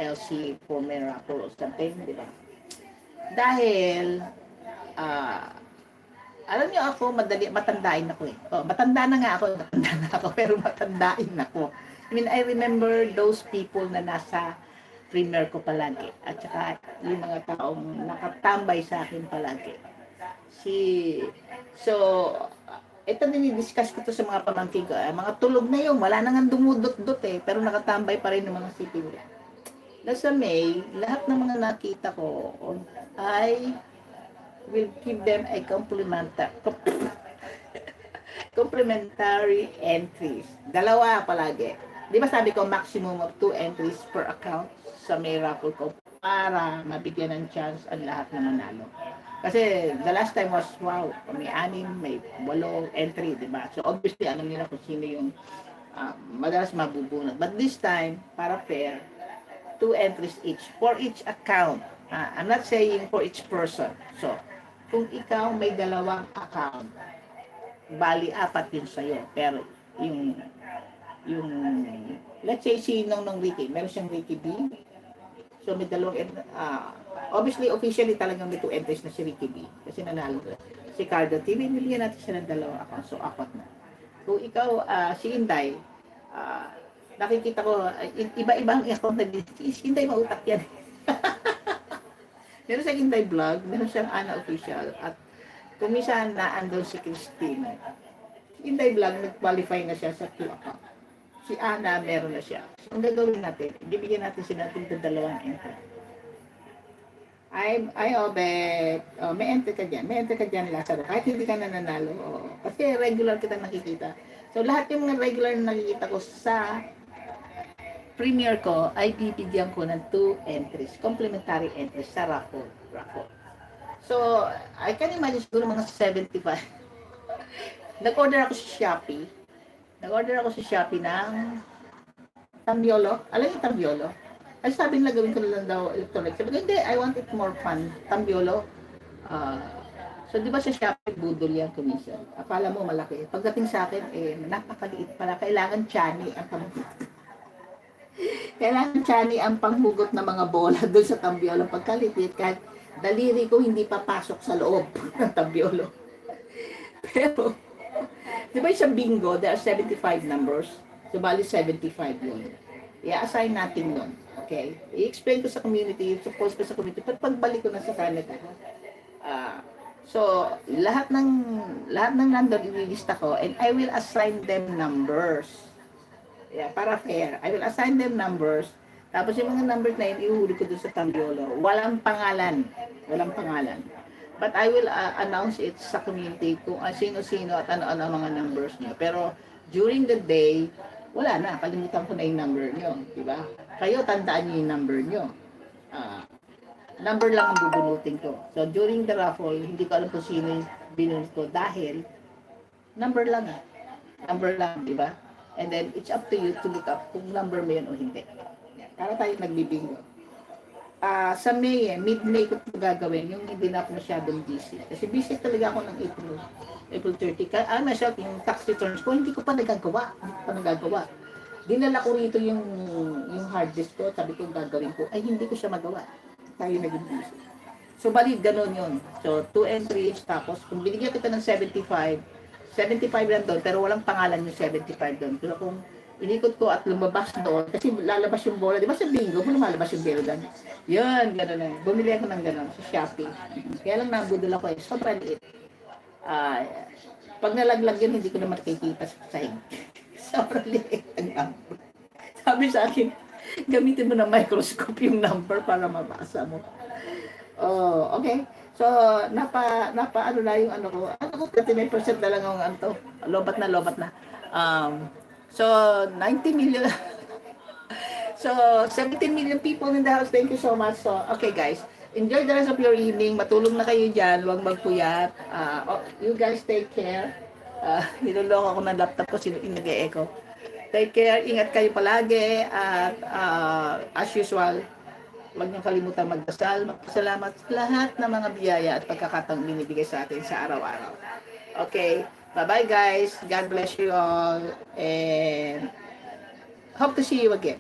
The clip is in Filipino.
LC for Miracle or something, di ba? Dahil, ah, alam niyo ako, matandain ako eh. Oh, matanda na nga ako, matanda na ako, pero matandain ako. I mean, I remember those people na nasa premier ko palagi. At saka yung mga taong nakatambay sa akin palagi. Si, so, ito dinidiscuss ko to sa mga pamangkin ko. Mga tulog na yun, wala nang dumudot-dot eh, pero nakatambay pa rin ng mga sipil. Nasa May, lahat ng mga nakita ko ay will give them a complimentary entries. Dalawa palagi. Di ba sabi ko maximum of 2 entries per account sa Miracle ko para mabigyan ng chance ang lahat na manalo. Kasi the last time was, wow, may 6, may 8 entry, di ba? So obviously, alam nila kung sino yung madalas mabubunot. But this time, para fair, 2 entries each for each account. I'm not saying for each person. So, kung ikaw may 2 account, bali 4 yun sa'yo. Pero yung let's say si Nong Ricky, meron siyang Ricky B. So may 2 obviously officially talagang may 2 entries na si Ricky B kasi nanalo si Cardo TV, nilagyan natin siya ng 2 account, so 4 na. Kung ikaw si Inday, nakikita ko iba-ibang account na si Inday, mautak yan. Meron siyang Inday Vlog, meron siyang Ana Official, at kung minsan naandun si Christine. Si Inday Vlog, nag-qualify na siya sa 2 account. Si Ana, meron na siya. So, ang gagawin natin, bibigyan natin sila ng 2 entry. Ay, Obet, may entry ka dyan, Lazaro. Kahit hindi ka nananalo, kasi regular kita nakikita. So, lahat yung mga regular na nakikita ko sa premier ko, ay bibigyan ko ng 2 entries, complimentary entries sa raffle. So, I can imagine siguro mga 75. Nag-order ako sa Shopee ng Tambiolo. Alam niyo Tambiolo? Ay sabi nila gawin ko lang daw electronic. Sabi ko, hindi, I want it more fun. Tambiolo. So, di ba sa Shopee, budol yan commission. Akala mo malaki. Pagdating sa akin, napakaliit pala. Kailangan tiyanni ang panghugot ng mga bola doon sa Tambiolo. Pagkalitit, kahit daliri ko hindi papasok sa loob ng Tambiolo. Pero, di ba sa bingo, there are 75 numbers. So, bali 75 yun. I-assign natin yun. Okay? I-explain ko sa community, suppose ko sa community, pagbalik ko na sa Canada. So, lahat ng nandun, ililista ko, and I will assign them numbers. Yeah, para fair. I will assign them numbers. Tapos yung mga numbers na yun, iuhuli ko doon sa Tambiolo. Walang pangalan. But I will announce it sa community kung sino-sino at ano-ano ang mga numbers niyo. Pero during the day, wala na. Kalimutan ko na yung number niyo. Diba? Kayo, tandaan niyo yung number niyo. Number lang ang bubunutin ko. So during the raffle, hindi ko alam kung sino yung binunot ko dahil number lang. Diba? And then, it's up to you to look up kung number mo yun o hindi. Para tayo nagbibingo. Sa May, mid-May ko ito gagawin, yung hindi na ako masyadong busy. Kasi busy talaga ako ng April 30. Myself, yung tax returns ko, hindi ko pa nagagawa. Dinala ko rito yung hard disk ko, sabi ko gagawin ko, ay hindi ko siya magawa. Tayo naging busy. So, bali, ganun yun. So, 2 entries, tapos kung binigyan kita ng 75 lang doon, pero walang pangalan yung 75 doon. Pero kung inikot ko at lumabas doon, kasi lalabas yung bola, di ba sa bingo, lumalabas yung bola doon. Yun, gano'n na. Bumili ako ng gano'n sa Shopee. Kaya lang nabudol ako sobrang liit. Pag nalaglag yun, hindi ko na makikita sa sahig. Sobrang liit ang number. Sabi sa akin, gamitin mo ng microscope yung number para mabasa mo. Oh, okay. So, ano na yung ano ko, 39% na lang ang ano, lobat na. So, 90 million. So, 17 million people in the house. Thank you so much. So, okay guys, enjoy the rest of your evening. Matulog na kayo dyan. Huwag magpuyat. You guys take care. Niloloko ko ng laptop ko. Nag-e-echo. Take care. Ingat kayo palagi. At as usual, huwag niyong kalimutan magdasal. Magpasalamat sa lahat ng mga biyaya at pagkakataong binibigay sa atin sa araw-araw. Okay. Bye-bye guys. God bless you all. And hope to see you again.